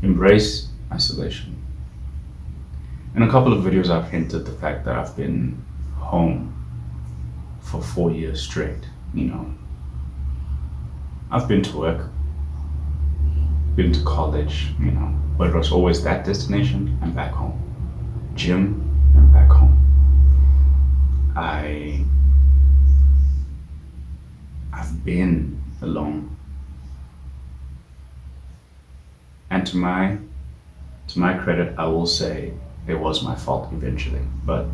embrace isolation. In a couple of videos, I've hinted the fact that I've been home for 4 years straight. I've been to work, been to college, but it was always that destination and back home. Gym and back home. I've been alone. And to my credit, I will say it was my fault eventually, but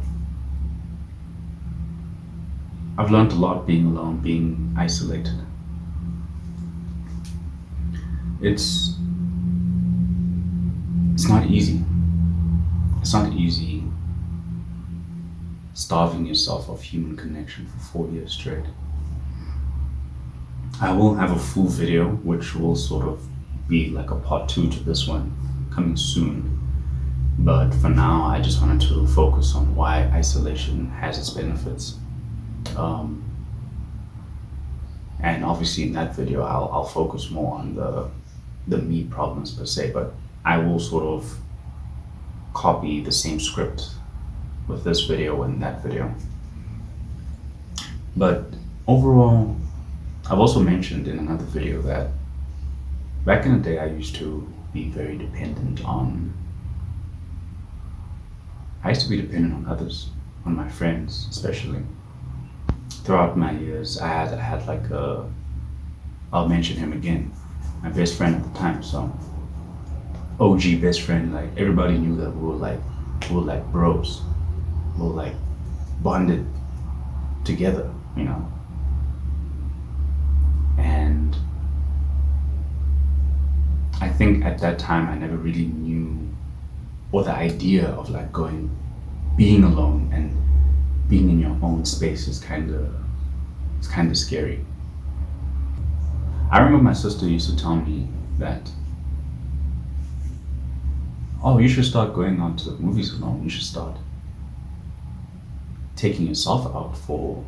I've learned a lot being alone, being isolated. It's not easy. It's not easy starving yourself of human connection for 4 years straight. I will have a full video which will sort of be like a part 2 to this one coming soon. But for now, I just wanted to focus on why isolation has its benefits. And obviously in that video, I'll focus more on the me problems per se, but I will sort of copy the same script with this video and that video. But overall, I've also mentioned in another video that back in the day I used to be very dependent on others, on my friends especially. Throughout my years, I had like I'll mention him again, my best friend at the time, so OG best friend, like everybody knew that we were like bros. We were like bonded together, And I think at that time I never really knew, or the idea of like being alone and being in your own space is kind of scary. I remember my sister used to tell me that, oh, you should start going out to the movies alone. You should start taking yourself out for,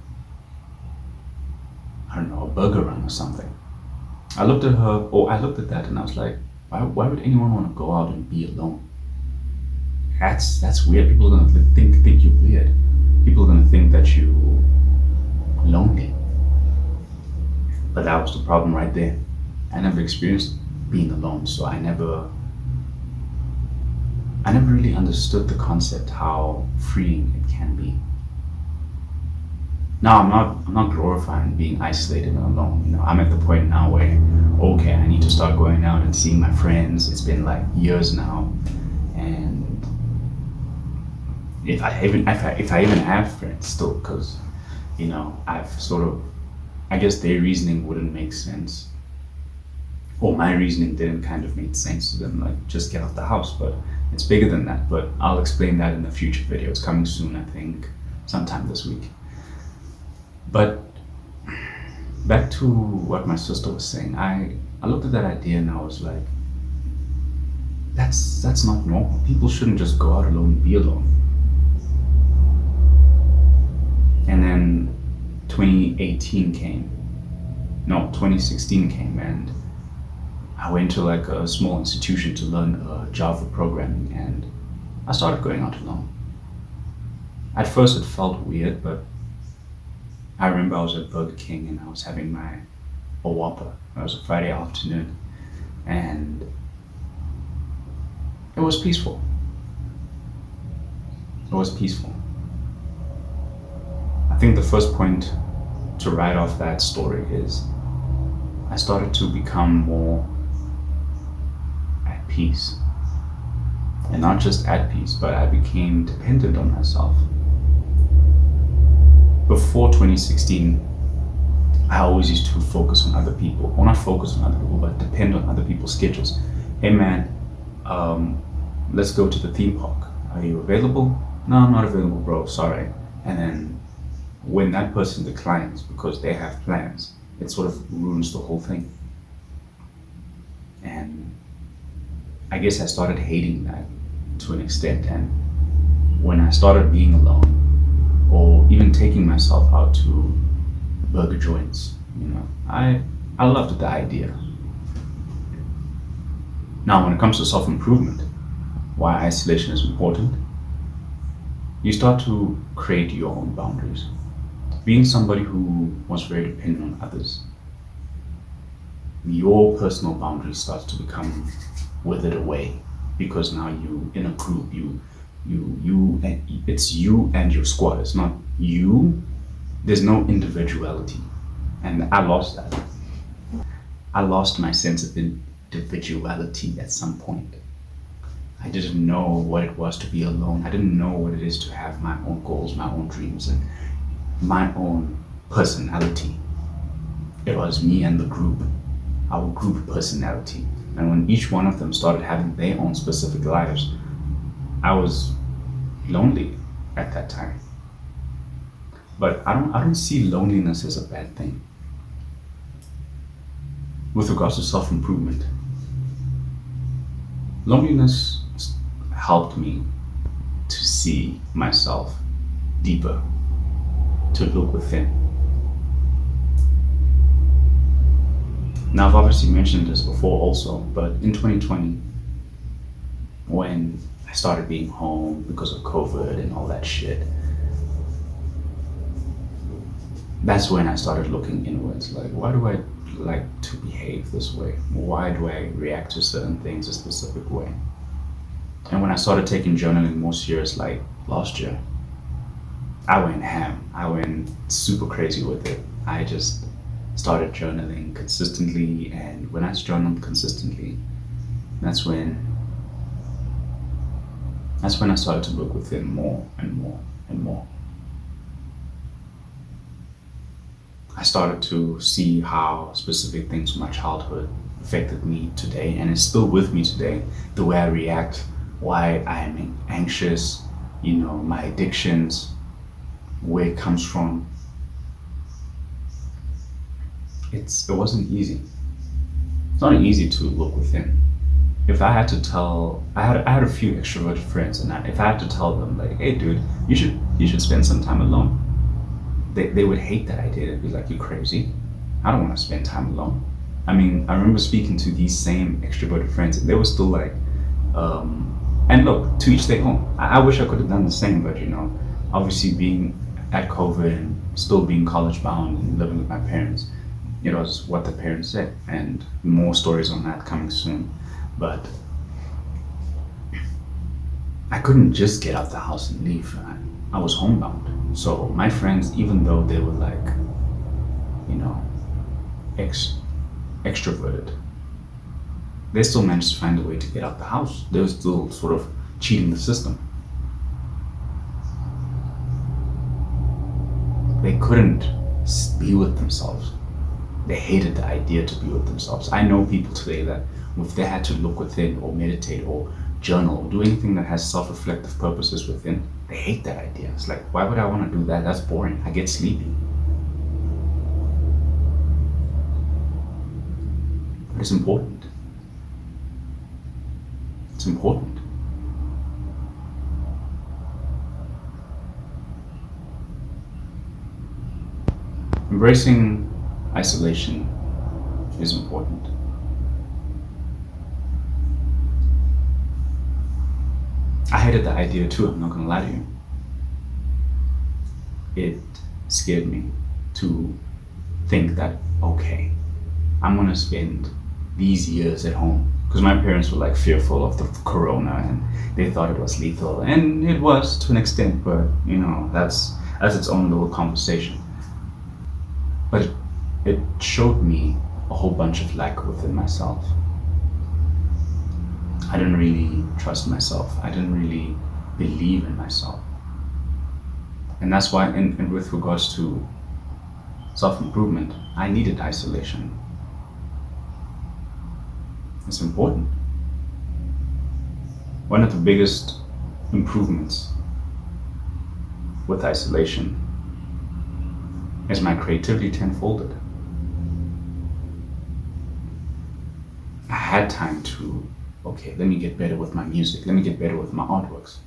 I don't know, a burger run or something. I looked at that and I was like, why would anyone want to go out and be alone? That's weird. People are gonna think you're weird. People are gonna think that you're lonely. But that was the problem right there. I never experienced being alone, so I never really understood the concept, how freeing it can be. Now I'm not glorifying being isolated and alone. I'm at the point now where, okay, I need to start going out and seeing my friends. It's been like years now, and if I even have friends still, because I've sort of, I guess their reasoning wouldn't make sense, or my reasoning didn't kind of make sense to them, like just get out the house. But it's bigger than that. But I'll explain that in a future video. It's coming soon, I think, sometime this week. But back to what my sister was saying, I looked at that idea and I was like, that's not normal. People shouldn't just go out alone and be alone. And then 2016 came, and I went to like a small institution to learn Java programming, and I started going out alone. At first it felt weird, but I remember I was at Burger King and I was having a Whopper. It was a Friday afternoon, and it was peaceful. It was peaceful. I think the first point to write off that story is I started to become more at peace. And not just at peace, but I became dependent on myself. Before 2016, I always used to focus on other people. Or not focus on other people, but depend on other people's schedules. Hey man, let's go to the theme park. Are you available? No, I'm not available, bro, sorry. And then when that person declines because they have plans, it sort of ruins the whole thing. And I guess I started hating that to an extent. And when I started being alone, or even taking myself out to burger joints, I loved the idea. Now, when it comes to self improvement, why isolation is important, you start to create your own boundaries. Being somebody who was very dependent on others, your personal boundaries start to become withered away because now you in a group, it's you and your squad. It's not you. There's no individuality, and I lost that. I lost my sense of individuality at some point. I didn't know what it was to be alone. I didn't know what it is to have my own goals, my own dreams, and my own personality. It was me and the group, our group personality. And when each one of them started having their own specific lives, I was lonely at that time. But I don't see loneliness as a bad thing. With regards to self-improvement, loneliness helped me to see myself deeper, to look within. Now, I've obviously mentioned this before also, but in 2020, when I started being home because of COVID and all that shit, that's when I started looking inwards. Like, why do I like to behave this way? Why do I react to certain things a specific way? And when I started taking journaling more serious, like last year, I went ham. I went super crazy with it. I just started journaling consistently, and when I journaled consistently, that's when I started to look within more and more and more. I started to see how specific things from my childhood affected me today, and it's still with me today. The way I react, why I'm anxious, my addictions, where it comes from. It wasn't easy. It's not easy to look within. If I had to tell, I had a few extroverted friends, and if I had to tell them like, hey dude, you should spend some time alone, they would hate that idea. They'd be like, you crazy? I don't want to spend time alone. I mean, I remember speaking to these same extroverted friends, and they were still like, and look, to each their own. I wish I could have done the same, but obviously being at COVID and still being college bound and living with my parents, it was what the parents said, and more stories on that coming soon. But I couldn't just get out the house and leave. I was homebound. So my friends, even though they were like, extroverted, they still managed to find a way to get out the house. They were still sort of cheating the system. They couldn't be with themselves. They hated the idea to be with themselves. I know people today that if they had to look within or meditate or journal or do anything that has self-reflective purposes within, they hate that idea. It's like, why would I want to do that? That's boring. I get sleepy. But it's important. It's important. Embracing isolation is important. I hated the idea too, I'm not gonna lie to you. It scared me to think that, okay, I'm gonna spend these years at home. Because my parents were like fearful of the corona and they thought it was lethal. And it was to an extent, but that's its own little conversation. But it showed me a whole bunch of lack within myself. I didn't really trust myself. I didn't really believe in myself. And that's why, and with regards to self-improvement, I needed isolation. It's important. One of the biggest improvements with isolation is my creativity tenfolded. I had time to, okay, let me get better with my music, let me get better with my artworks.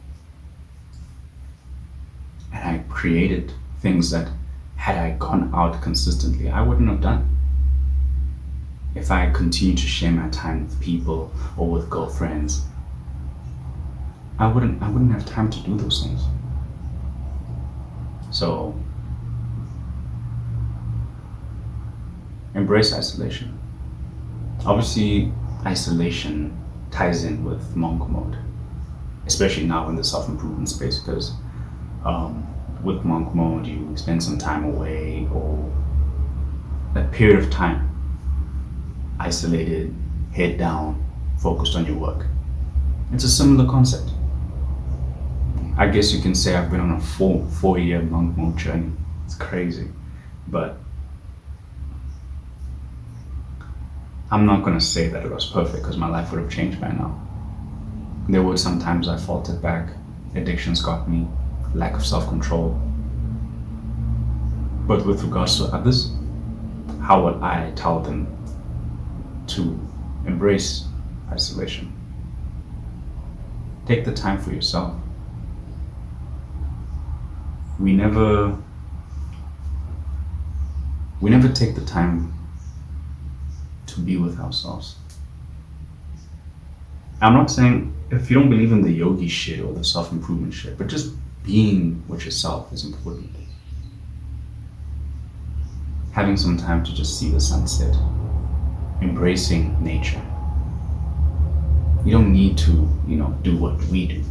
And I created things that, had I gone out consistently, I wouldn't have done. if I continue to share my time with people or with girlfriends, I wouldn't have time to do those things. So embrace isolation. Obviously, isolation ties in with monk mode, especially now in the self-improvement space, because with monk mode, you spend some time away or a period of time isolated, head down, focused on your work. It's a similar concept. I guess you can say I've been on a four-year monk mode journey. It's crazy, but I'm not going to say that it was perfect, because my life would have changed by now. There were some times I faltered back, addictions got me, lack of self-control. But with regards to others, how would I tell them to embrace isolation? Take the time for yourself. We never take the time to be with ourselves. I'm not saying if you don't believe in the yogi shit or the self-improvement shit, but just being with yourself is important. Having some time to just see the sunset, embracing nature. You don't need to, do what we do,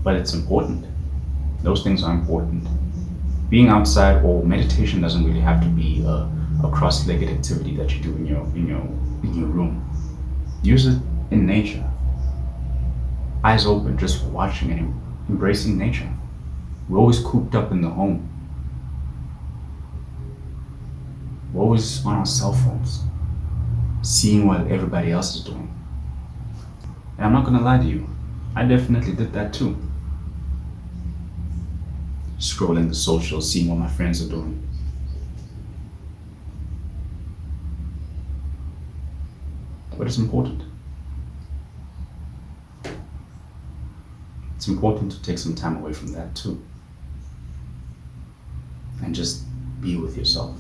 but it's important. Those things are important. Being outside or meditation doesn't really have to be a cross-legged activity that you do in your room. Use it in nature. Eyes open, just watching and embracing nature. We're always cooped up in the home. We're always on our cell phones, seeing what everybody else is doing. And I'm not gonna lie to you, I definitely did that too. Scrolling the socials, seeing what my friends are doing. But it's important. It's important to take some time away from that too. And just be with yourself.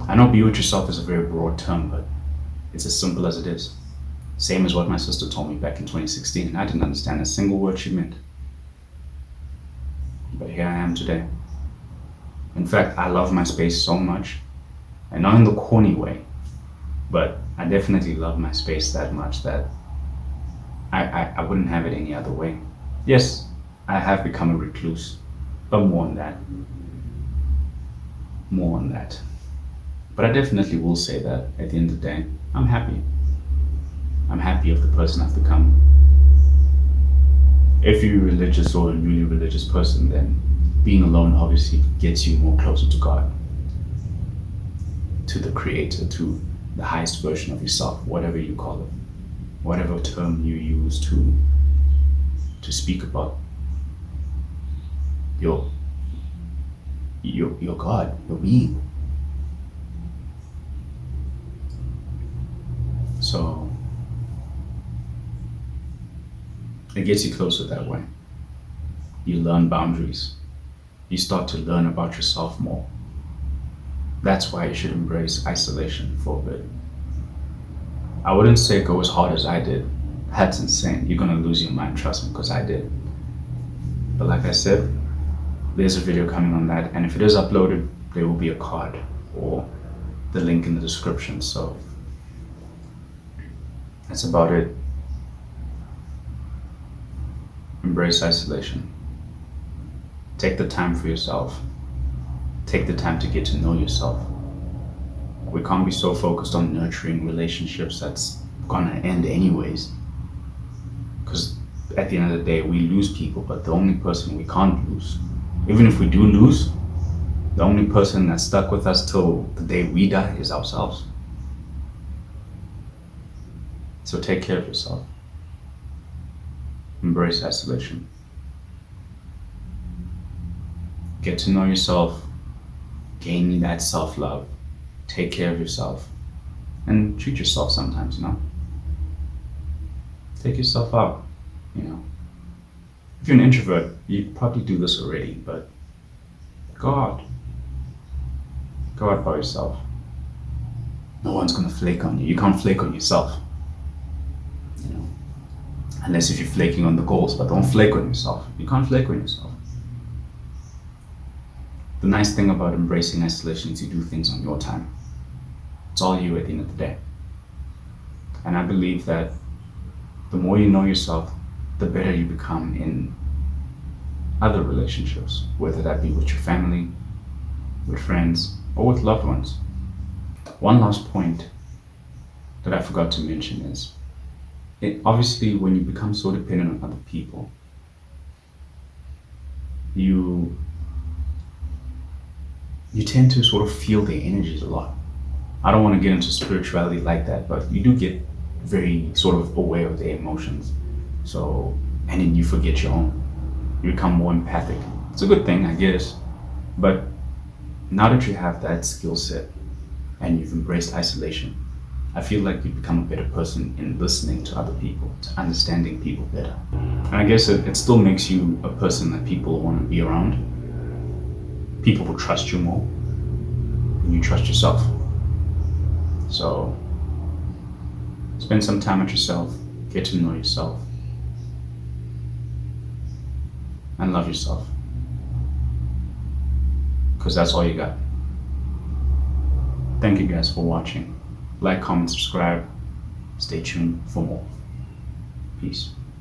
I know be with yourself is a very broad term, but it's as simple as it is. Same as what my sister told me back in 2016, and I didn't understand a single word she meant. But here I am today. In fact, I love my space so much, and not in the corny way, but I definitely love my space that much that I wouldn't have it any other way. Yes, I have become a recluse, but more on that. But I definitely will say that at the end of the day, I'm happy. I'm happy of the person I've become. If you're religious or a newly religious person, then being alone obviously gets you more closer to God, to the Creator, to the highest version of yourself, whatever you call it, whatever term you use to speak about your God, your being. So it gets you closer that way. You learn boundaries. You start to learn about yourself more. That's why you should embrace isolation for a bit. I wouldn't say go as hard as I did. That's insane. You're gonna lose your mind, trust me, because I did. But like I said, there's a video coming on that, and if it is uploaded, there will be a card or the link in the description. So that's about it. Embrace isolation. Take the time for yourself. Take the time to get to know yourself. We can't be so focused on nurturing relationships that's gonna end anyways. Because at the end of the day, we lose people, but the only person we can't lose, even if we do lose, the only person that's stuck with us till the day we die is ourselves. So take care of yourself. Embrace isolation. Get to know yourself. Gain that self-love. Take care of yourself. And treat yourself sometimes, Take yourself out, If you're an introvert, you probably do this already, but go out. Go out by yourself. no one's gonna flake on you. You can't flake on yourself. You know, unless if you're flaking on the goals, but don't flake on yourself. You can't flake on yourself. The nice thing about embracing isolation is you do things on your time. It's all you at the end of the day. And I believe that the more you know yourself, the better you become in other relationships, whether that be with your family, with friends, or with loved ones. One last point that I forgot to mention is, obviously when you become so dependent on other people, you tend to sort of feel their energies a lot. I don't want to get into spirituality like that, but you do get very sort of aware of their emotions. So, and then you forget your own. You become more empathic. It's a good thing, I guess. But now that you have that skill set and you've embraced isolation, I feel like you become a better person in listening to other people, to understanding people better. And I guess it still makes you a person that people want to be around. People will trust you more when you trust yourself. So spend some time with yourself, get to know yourself, and love yourself. Because that's all you got. Thank you guys for watching. Like, comment, subscribe. Stay tuned for more. Peace.